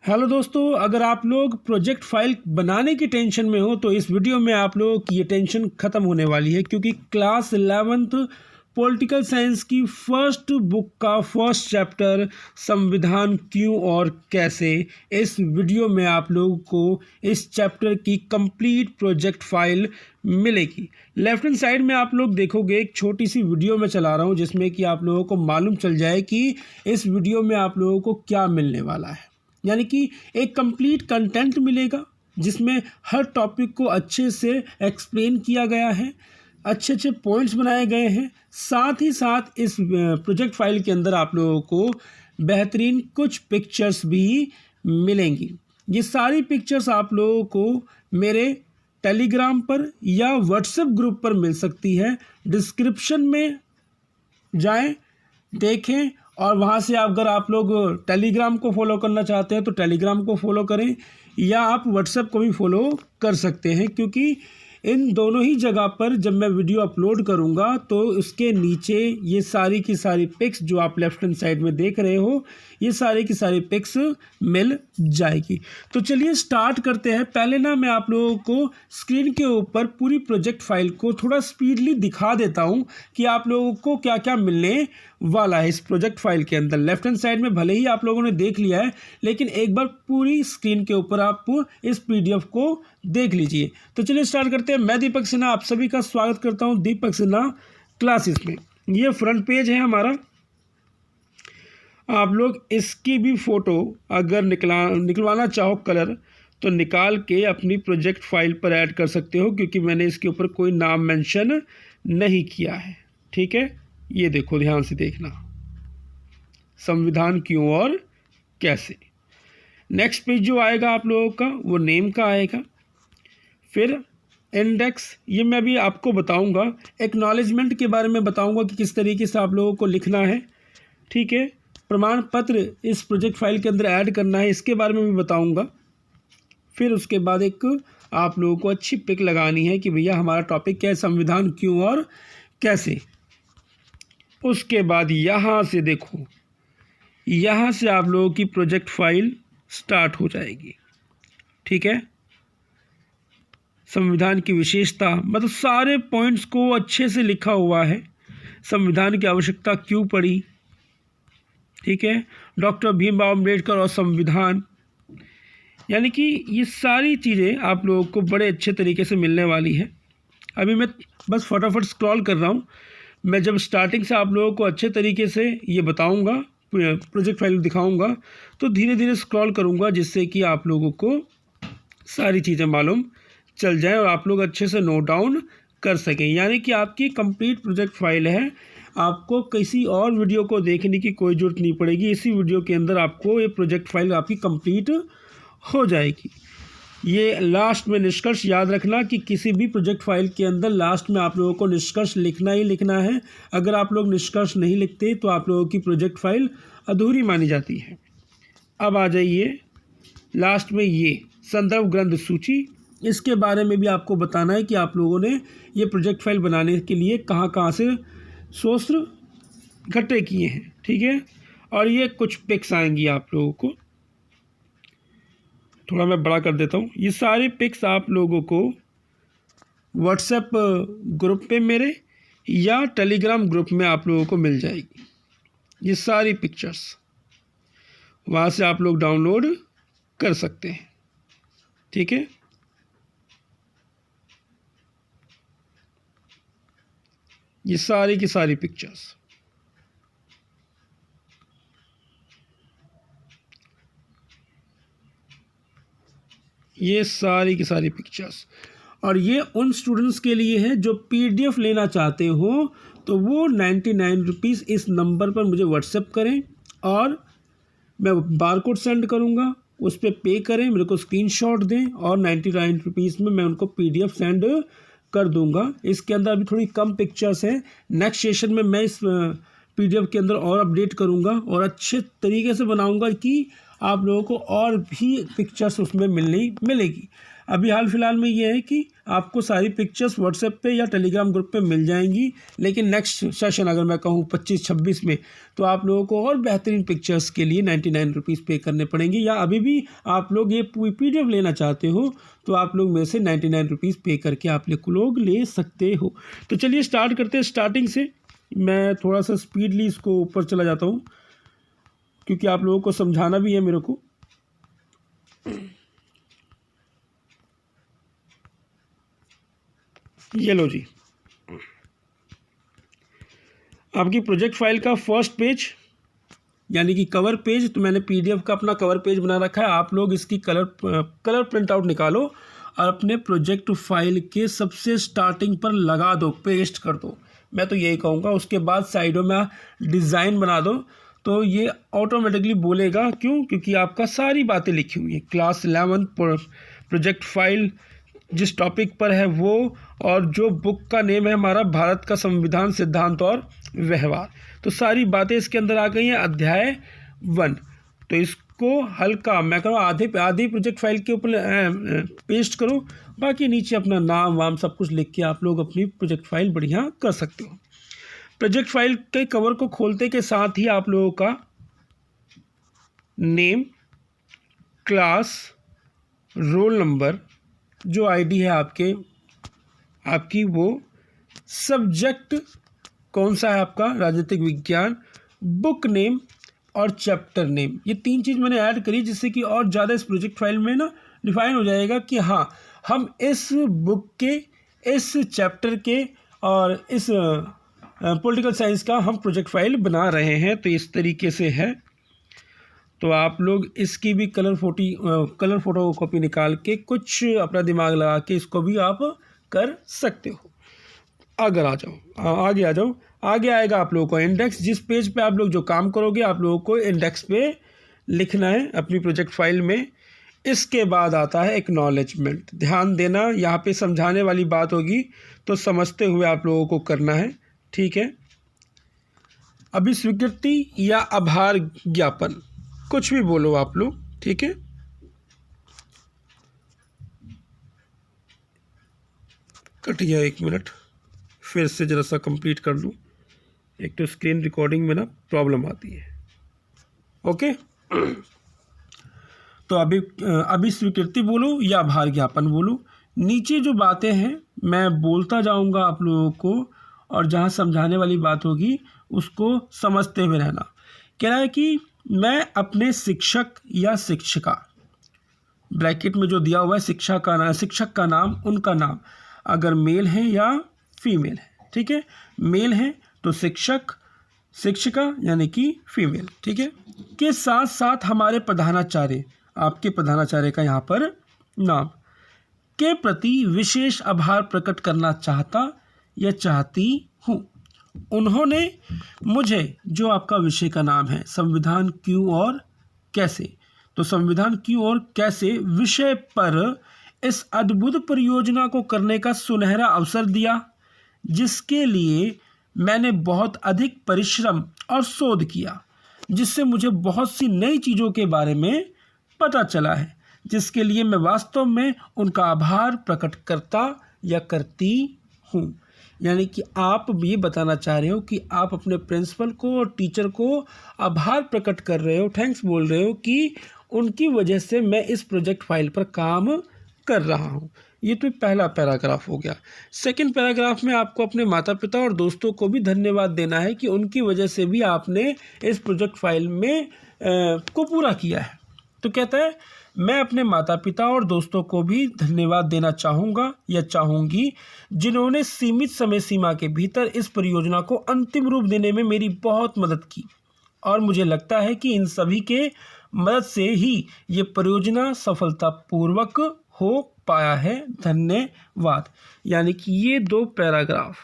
Hello दोस्तों, अगर आप लोग प्रोजेक्ट फाइल बनाने की टेंशन में हो तो इस वीडियो में आप लोगों की ये टेंशन ख़त्म होने वाली है, क्योंकि क्लास 11th पॉलिटिकल साइंस की फर्स्ट बुक का फर्स्ट चैप्टर संविधान क्यों और कैसे, इस वीडियो में आप लोगों को इस चैप्टर की कंप्लीट प्रोजेक्ट फाइल मिलेगी। लेफ्ट हैंड साइड में आप लोग देखोगे एक छोटी सी वीडियो मैं चला रहा हूँ, जिसमें कि आप लोगों को मालूम चल जाए कि इस वीडियो में आप लोगों को क्या मिलने वाला है। यानी कि एक कंप्लीट कंटेंट मिलेगा जिसमें हर टॉपिक को अच्छे से एक्सप्लेन किया गया है, अच्छे अच्छे पॉइंट्स बनाए गए हैं। साथ ही साथ इस प्रोजेक्ट फाइल के अंदर आप लोगों को बेहतरीन कुछ पिक्चर्स भी मिलेंगी। ये सारी पिक्चर्स आप लोगों को मेरे टेलीग्राम पर या व्हाट्सएप ग्रुप पर मिल सकती है। डिस्क्रिप्शन में जाएं, देखें, और वहाँ से अगर आप लोग टेलीग्राम को फॉलो करना चाहते हैं तो टेलीग्राम को फॉलो करें, या आप व्हाट्सएप को भी फॉलो कर सकते हैं, क्योंकि इन दोनों ही जगह पर जब मैं वीडियो अपलोड करूँगा तो उसके नीचे ये सारी की सारी पिक्स जो आप लेफ्ट हैंड साइड में देख रहे हो, ये सारी की सारी पिक्स मिल जाएगी। तो चलिए स्टार्ट करते हैं। पहले ना मैं आप लोगों को स्क्रीन के ऊपर पूरी प्रोजेक्ट फाइल को थोड़ा स्पीडली दिखा देता हूँ कि आप लोगों को क्या क्या मिलने वाला है इस प्रोजेक्ट फाइल के अंदर। लेफ्ट हैंड साइड में भले ही आप लोगों ने देख लिया है, लेकिन एक बार पूरी स्क्रीन के ऊपर आप इस PDF को देख लीजिए। तो चलिए स्टार्ट करते हैं। मैं दीपक सिन्हा आप सभी का स्वागत करता हूं दीपक सिन्हा क्लासेस में। ये फ्रंट पेज है हमारा। आप लोग इसकी भी फ़ोटो अगर निकलवाना चाहो कलर, तो निकाल के अपनी प्रोजेक्ट फाइल पर ऐड कर सकते हो, क्योंकि मैंने इसके ऊपर कोई नाम मेंशन नहीं किया है। ठीक है, ये देखो, ध्यान से देखना, संविधान क्यों और कैसे। नेक्स्ट पेज जो आएगा आप लोगों का वो नेम का आएगा। फिर इंडेक्स, ये मैं भी आपको बताऊंगा। एक्नॉलेजमेंट के बारे में बताऊंगा कि किस तरीके से आप लोगों को लिखना है। ठीक है, प्रमाण पत्र इस प्रोजेक्ट फाइल के अंदर ऐड करना है, इसके बारे में भी बताऊंगा। फिर उसके बाद एक आप लोगों को अच्छी पिक लगानी है कि भैया हमारा टॉपिक क्या है, संविधान क्यों और कैसे। उसके बाद यहाँ से देखो, यहाँ से आप लोगों की प्रोजेक्ट फाइल स्टार्ट हो जाएगी। ठीक है, संविधान की विशेषता, मतलब सारे पॉइंट्स को अच्छे से लिखा हुआ है। संविधान की आवश्यकता क्यों पड़ी, ठीक है, डॉक्टर भीमराव अम्बेडकर और संविधान, यानी कि ये सारी चीज़ें आप लोगों को बड़े अच्छे तरीके से मिलने वाली है। अभी मैं बस फटाफट स्क्रॉल कर रहा हूँ। मैं जब स्टार्टिंग से आप लोगों को अच्छे तरीके से ये बताऊँगा, प्रोजेक्ट फाइल दिखाऊँगा, तो धीरे धीरे स्क्रॉल करूँगा, जिससे कि आप लोगों को सारी चीज़ें मालूम चल जाए और आप लोग अच्छे से नोट डाउन कर सकें। यानी कि आपकी कंप्लीट प्रोजेक्ट फाइल है, आपको किसी और वीडियो को देखने की कोई ज़रूरत नहीं पड़ेगी। इसी वीडियो के अंदर आपको ये प्रोजेक्ट फाइल आपकी कंप्लीट हो जाएगी। ये लास्ट में निष्कर्ष याद रखना कि किसी भी प्रोजेक्ट फाइल के अंदर लास्ट में आप लोगों को निष्कर्ष लिखना ही लिखना है। अगर आप लोग निष्कर्ष नहीं लिखते तो आप लोगों की प्रोजेक्ट फाइल अधूरी मानी जाती है। अब आ जाइए लास्ट में, ये संदर्भ ग्रंथ सूची, इसके बारे में भी आपको बताना है कि आप लोगों ने ये प्रोजेक्ट फाइल बनाने के लिए कहाँ कहाँ से सोर्स इकट्ठे किए हैं। ठीक है, और ये कुछ पिक्स आएंगी आप लोगों को, थोड़ा मैं बड़ा कर देता हूँ। ये सारी पिक्स आप लोगों को व्हाट्सएप ग्रुप पे मेरे या टेलीग्राम ग्रुप में आप लोगों को मिल जाएगी। ये सारी पिक्चर्स वहाँ से आप लोग डाउनलोड कर सकते हैं। ठीक है, ये सारी की सारी पिक्चर्स, ये सारी की सारी पिक्चर्स, और ये उन स्टूडेंट्स के लिए है जो PDF लेना चाहते हो, तो वो 99 रुपीज़ इस नंबर पर मुझे व्हाट्सएप करें और मैं बारकोड सेंड करूँगा, उस पर पे करें, मेरे को स्क्रीनशॉट दें और 99 रुपीज़ में मैं उनको PDF सेंड कर दूंगा। इसके अंदर अभी थोड़ी कम पिक्चर्स हैं। नेक्स्ट सेशन में मैं इस PDF के अंदर और अपडेट करूंगा और अच्छे तरीके से बनाऊंगा कि आप लोगों को और भी पिक्चर्स उसमें मिलेगी। अभी हाल फिलहाल में ये है कि आपको सारी पिक्चर्स व्हाट्सएप पे या टेलीग्राम ग्रुप पे मिल जाएंगी, लेकिन नेक्स्ट सेशन अगर मैं कहूँ 25-26 में तो आप लोगों को और बेहतरीन पिक्चर्स के लिए 99 रुपीज़ पे करने पड़ेंगे। या अभी भी आप लोग ये PDF लेना चाहते हो तो आप लोग मेरे से 99 रुपीज़ पे करके आप लोग ले सकते हो। तो चलिए स्टार्ट करते हैं। स्टार्टिंग से मैं थोड़ा सा स्पीडली इसको ऊपर चला जाता हूँ क्योंकि आप लोगों को समझाना भी है मेरे को। ये लो जी, आपकी प्रोजेक्ट फाइल का फर्स्ट पेज यानी कि कवर पेज। तो मैंने PDF का अपना कवर पेज बना रखा है। आप लोग इसकी कलर प्रिंट आउट निकालो और अपने प्रोजेक्ट फाइल के सबसे स्टार्टिंग पर लगा दो, पेस्ट कर दो। मैं तो यही कहूँगा। उसके बाद साइडों में डिज़ाइन बना दो तो ये ऑटोमेटिकली बोलेगा। क्यों? क्योंकि आपका सारी बातें लिखी हुई है। क्लास 11 प्रोजेक्ट फाइल जिस टॉपिक पर है वो, और जो बुक का नेम है हमारा भारत का संविधान, सिद्धांत और व्यवहार। तो सारी बातें इसके अंदर आ गई हैं। अध्याय 1। तो इसको हल्का मैं कहूँ आधे प्रोजेक्ट फाइल के ऊपर पेस्ट करो, बाकी नीचे अपना नाम वाम सब कुछ लिख के आप लोग अपनी प्रोजेक्ट फाइल बढ़िया कर सकते हो। प्रोजेक्ट फाइल के कवर को खोलते के साथ ही आप लोगों का नेम, क्लास, रोल नंबर, जो आईडी है आपकी वो, सब्जेक्ट कौन सा है आपका, राजनीतिक विज्ञान, बुक नेम और चैप्टर नेम। ये 3 चीज़ मैंने ऐड करी जिससे कि और ज़्यादा इस प्रोजेक्ट फाइल में ना डिफाइन हो जाएगा कि हाँ हम इस बुक के, इस चैप्टर के और इस पॉलिटिकल साइंस का हम प्रोजेक्ट फाइल बना रहे हैं। तो इस तरीके से है। तो आप लोग इसकी भी कलर फोटो कॉपी निकाल के कुछ अपना दिमाग लगा के इसको भी आप कर सकते हो। आगे आ जाओ। आगे आएगा आप लोगों को इंडेक्स। जिस पेज पे आप लोग जो काम करोगे आप लोगों को इंडेक्स पे लिखना है अपनी प्रोजेक्ट फाइल में। इसके बाद आता है एक्नॉलेजमेंट। ध्यान देना, यहाँ पे समझाने वाली बात होगी तो समझते हुए आप लोगों को करना है, ठीक है। अभी स्वीकृति या आभार ज्ञापन, कुछ भी बोलो आप लोग, ठीक है। कट गया, 1 मिनट, फिर से जरा सा कंप्लीट कर लूँ। एक तो स्क्रीन रिकॉर्डिंग में ना प्रॉब्लम आती है। ओके। तो अभी स्वीकृति बोलो या आभार ज्ञापन बोलो। नीचे जो बातें हैं मैं बोलता जाऊंगा आप लोगों को, और जहाँ समझाने वाली बात होगी उसको समझते हुए रहना। कह रहा है कि मैं अपने शिक्षक या शिक्षिका, ब्रैकेट में जो दिया हुआ है शिक्षक का नाम, उनका नाम, अगर मेल है या फीमेल है, ठीक है। मेल है तो शिक्षक, शिक्षिका यानी कि फीमेल, ठीक है, के साथ साथ हमारे प्रधानाचार्य, आपके प्रधानाचार्य का यहाँ पर नाम, के प्रति विशेष आभार प्रकट करना चाहता या चाहती हूँ। उन्होंने मुझे, जो आपका विषय का नाम है संविधान क्यों और कैसे, तो संविधान क्यों और कैसे विषय पर इस अद्भुत परियोजना को करने का सुनहरा अवसर दिया, जिसके लिए मैंने बहुत अधिक परिश्रम और शोध किया, जिससे मुझे बहुत सी नई चीज़ों के बारे में पता चला है, जिसके लिए मैं वास्तव में उनका आभार प्रकट करता या करती हूँ। यानी कि आप ये बताना चाह रहे हो कि आप अपने प्रिंसिपल को और टीचर को आभार प्रकट कर रहे हो, थैंक्स बोल रहे हो कि उनकी वजह से मैं इस प्रोजेक्ट फाइल पर काम कर रहा हूँ। ये तो पहला पैराग्राफ हो गया। सेकंड पैराग्राफ में आपको अपने माता पिता और दोस्तों को भी धन्यवाद देना है कि उनकी वजह से भी आपने इस प्रोजेक्ट फाइल में को पूरा किया है। तो कहता है मैं अपने माता पिता और दोस्तों को भी धन्यवाद देना चाहूँगा या चाहूँगी, जिन्होंने सीमित समय सीमा के भीतर इस परियोजना को अंतिम रूप देने में मेरी बहुत मदद की, और मुझे लगता है कि इन सभी के मदद से ही ये परियोजना सफलतापूर्वक हो पाया है। धन्यवाद। यानी कि ये 2 पैराग्राफ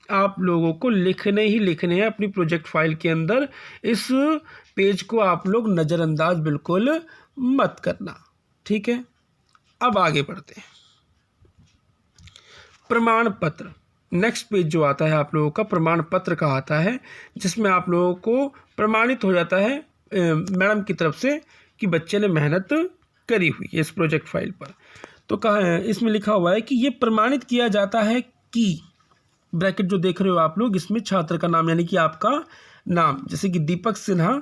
आप लोगों को लिखने ही लिखने हैं अपनी प्रोजेक्ट फाइल के अंदर। इस पेज को आप लोग नज़रअंदाज बिल्कुल मत करना, ठीक है। अब आगे बढ़ते हैं। प्रमाण पत्र, नेक्स्ट पेज जो आता है आप लोगों का प्रमाण पत्र का आता है, जिसमें आप लोगों को प्रमाणित हो जाता है मैडम की तरफ से कि बच्चे ने मेहनत करी हुई है इस प्रोजेक्ट फाइल पर। तो कहा है, इसमें लिखा हुआ है कि ये प्रमाणित किया जाता है कि, ब्रैकेट जो देख रहे हो आप लोग, इसमें छात्र का नाम यानी कि आपका नाम, जैसे कि दीपक सिन्हा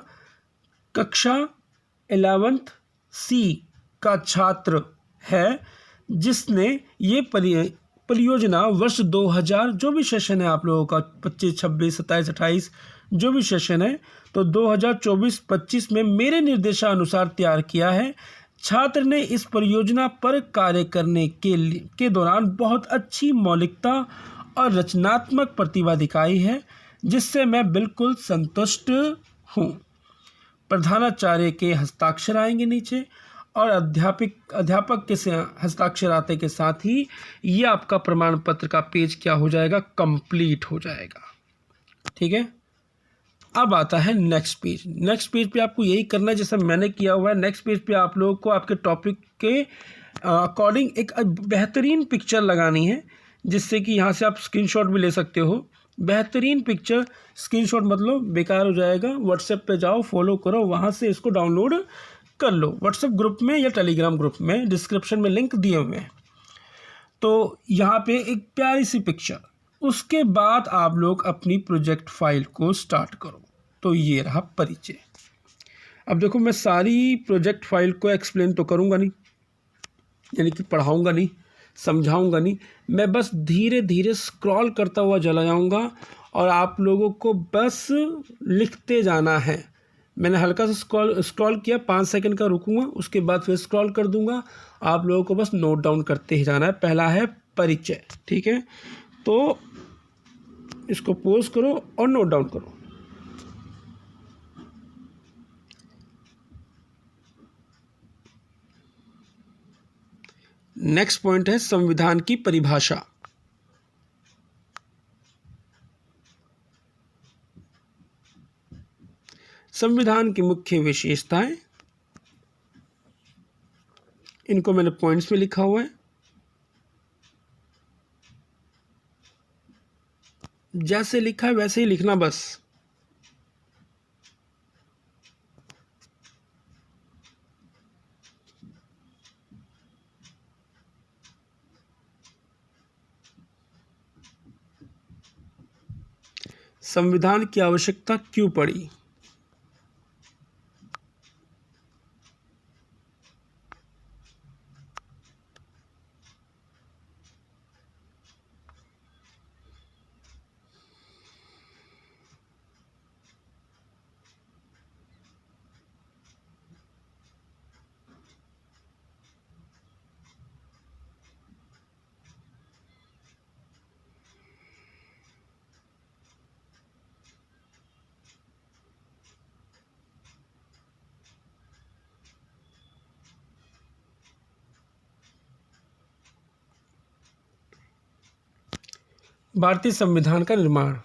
कक्षा 11th C का छात्र है, जिसने ये परियोजना वर्ष 2000 जो भी सेशन है आप लोगों का 25, 26, 27, 28 जो भी सेशन है, तो 2024-25 में मेरे निर्देशानुसार तैयार किया है। छात्र ने इस परियोजना पर कार्य करने के दौरान बहुत अच्छी मौलिकता और रचनात्मक प्रतिभा दिखाई है, जिससे मैं बिल्कुल संतुष्ट हूँ। प्रधानाचार्य के हस्ताक्षर आएंगे नीचे और अध्यापक के हस्ताक्षर आते के साथ ही ये आपका प्रमाण पत्र का पेज क्या हो जाएगा, कंप्लीट हो जाएगा। ठीक है, अब आता है नेक्स्ट पेज। नेक्स्ट पेज पे आपको यही करना है जैसा मैंने किया हुआ है। नेक्स्ट पेज पे आप लोगों को आपके टॉपिक के अकॉर्डिंग एक बेहतरीन पिक्चर लगानी है, जिससे कि यहाँ से आप स्क्रीनशॉट भी ले सकते हो। बेहतरीन पिक्चर, स्क्रीनशॉट मतलब बेकार हो जाएगा। व्हाट्सएप पे जाओ, फॉलो करो, वहाँ से इसको डाउनलोड कर लो व्हाट्सएप ग्रुप में या टेलीग्राम ग्रुप में, डिस्क्रिप्शन में लिंक दिए हुए हैं। तो यहाँ पे एक प्यारी सी पिक्चर, उसके बाद आप लोग अपनी प्रोजेक्ट फाइल को स्टार्ट करो। तो ये रहा परिचय। अब देखो, मैं सारी प्रोजेक्ट फाइल को एक्सप्लेन तो करूँगा नहीं, यानी कि पढ़ाऊँगा नहीं, समझाऊँगा नहीं, मैं बस धीरे धीरे स्क्रॉल करता हुआ चला जाऊँगा और आप लोगों को बस लिखते जाना है। मैंने हल्का सा स्क्रॉल किया, 5 सेकंड का रुकूंगा, उसके बाद फिर स्क्रॉल कर दूंगा। आप लोगों को बस नोट डाउन करते ही जाना है। पहला है परिचय, ठीक है, तो इसको पॉज करो और नोट डाउन करो। नेक्स्ट पॉइंट है संविधान की परिभाषा। संविधान की मुख्य विशेषताएं, इनको मैंने पॉइंट्स में लिखा हुआ है। जैसे लिखा है वैसे ही लिखना बस। संविधान की आवश्यकता क्यों पड़ी? भारतीय संविधान का निर्माण।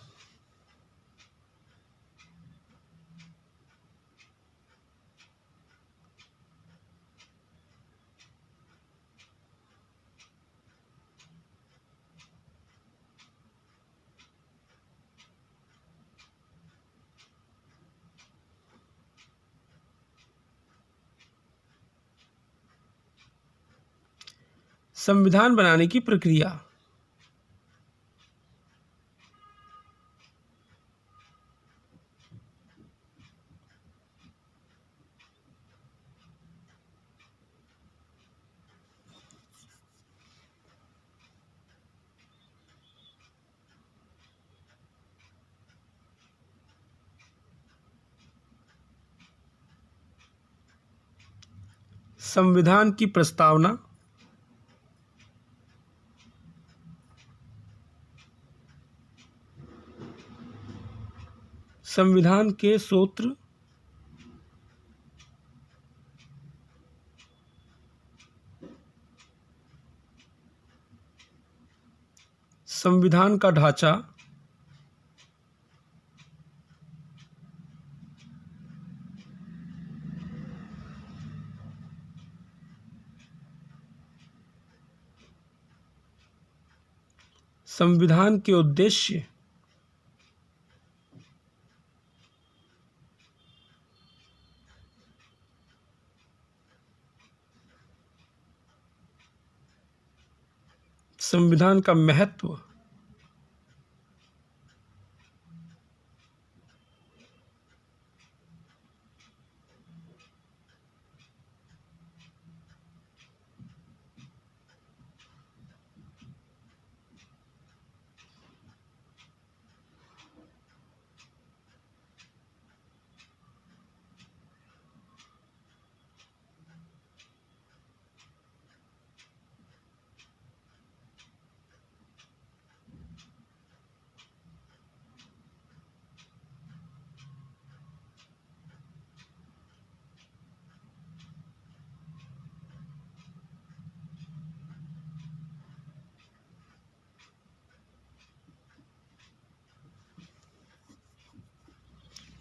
संविधान बनाने की प्रक्रिया। संविधान की प्रस्तावना। संविधान के सूत्र। संविधान का ढांचा। संविधान के उद्देश्य। संविधान का महत्व।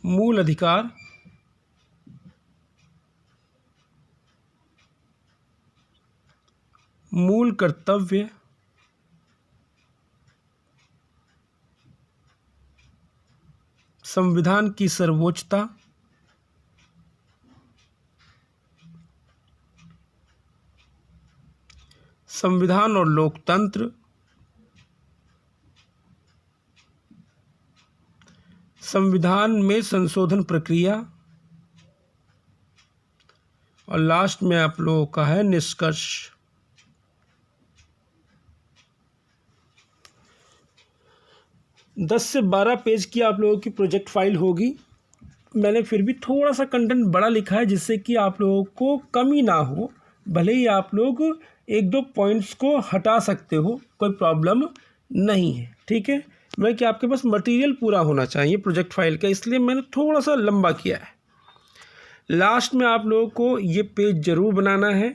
मूल अधिकार, मूल कर्तव्य, संविधान की सर्वोच्चता, संविधान और लोकतंत्र, संविधान में संशोधन प्रक्रिया, और लास्ट में आप लोगों का है निष्कर्ष। दस से 12 पेज की आप लोगों की प्रोजेक्ट फाइल होगी। मैंने फिर भी थोड़ा सा कंटेंट बड़ा लिखा है जिससे कि आप लोगों को कमी ना हो। भले ही आप लोग 1-2 पॉइंट्स को हटा सकते हो, कोई प्रॉब्लम नहीं है, ठीक है। मैं कि आपके पास मटेरियल पूरा होना चाहिए प्रोजेक्ट फाइल का, इसलिए मैंने थोड़ा सा लंबा किया है। लास्ट में आप लोगों को ये पेज ज़रूर बनाना है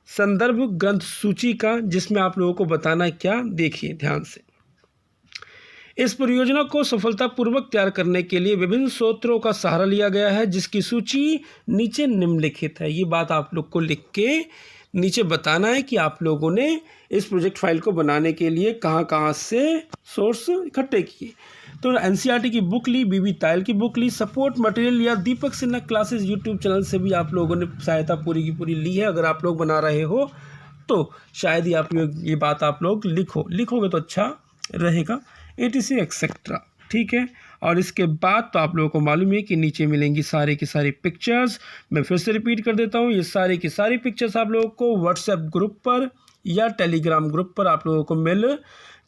संदर्भ ग्रंथ सूची का, जिसमें आप लोगों को बताना है क्या। देखिए ध्यान से, इस परियोजना को सफलतापूर्वक तैयार करने के लिए विभिन्न स्रोतों का सहारा लिया गया है, जिसकी सूची नीचे निम्नलिखित है। ये बात आप लोग को लिख के नीचे बताना है कि आप लोगों ने इस प्रोजेक्ट फाइल को बनाने के लिए कहाँ से सोर्स इकट्ठे किए। तो एनसीईआरटी की बुक ली, बीबी तायल की बुक ली, सपोर्ट मटेरियल या दीपक सिन्हा क्लासेस यूट्यूब चैनल से भी आप लोगों ने सहायता पूरी की पूरी ली है। अगर आप लोग बना रहे हो तो शायद ही आप लोग ये बात आप लोग लिखोगे तो अच्छा रहेगा, etc एक्सेट्रा, ठीक है। और इसके बाद तो आप लोगों को मालूम है कि नीचे मिलेंगी सारी की सारी पिक्चर्स। मैं फिर से रिपीट कर देता हूँ, ये सारी की सारी पिक्चर्स आप लोगों को व्हाट्सएप ग्रुप पर या टेलीग्राम ग्रुप पर आप लोगों को मिल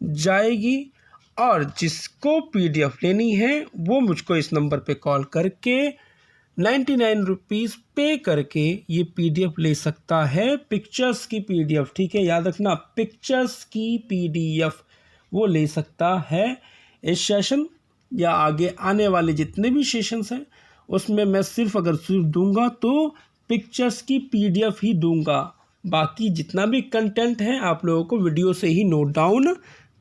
जाएगी। और जिसको PDF लेनी है वो मुझको इस नंबर पे कॉल करके 99 रुपीज़ पे करके ये PDF ले सकता है, पिक्चर्स की PDF, ठीक है। याद रखना, पिक्चर्स की PDF वो ले सकता है। इस सेशन या आगे आने वाले जितने भी सेशंस हैं उसमें मैं सिर्फ दूंगा तो पिक्चर्स की PDF ही दूंगा। बाकी जितना भी कंटेंट है आप लोगों को वीडियो से ही नोट डाउन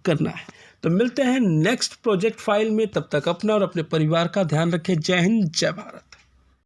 करना है। तो मिलते हैं नेक्स्ट प्रोजेक्ट फाइल में, तब तक अपना और अपने परिवार का ध्यान रखें। जय हिंद, जय भारत।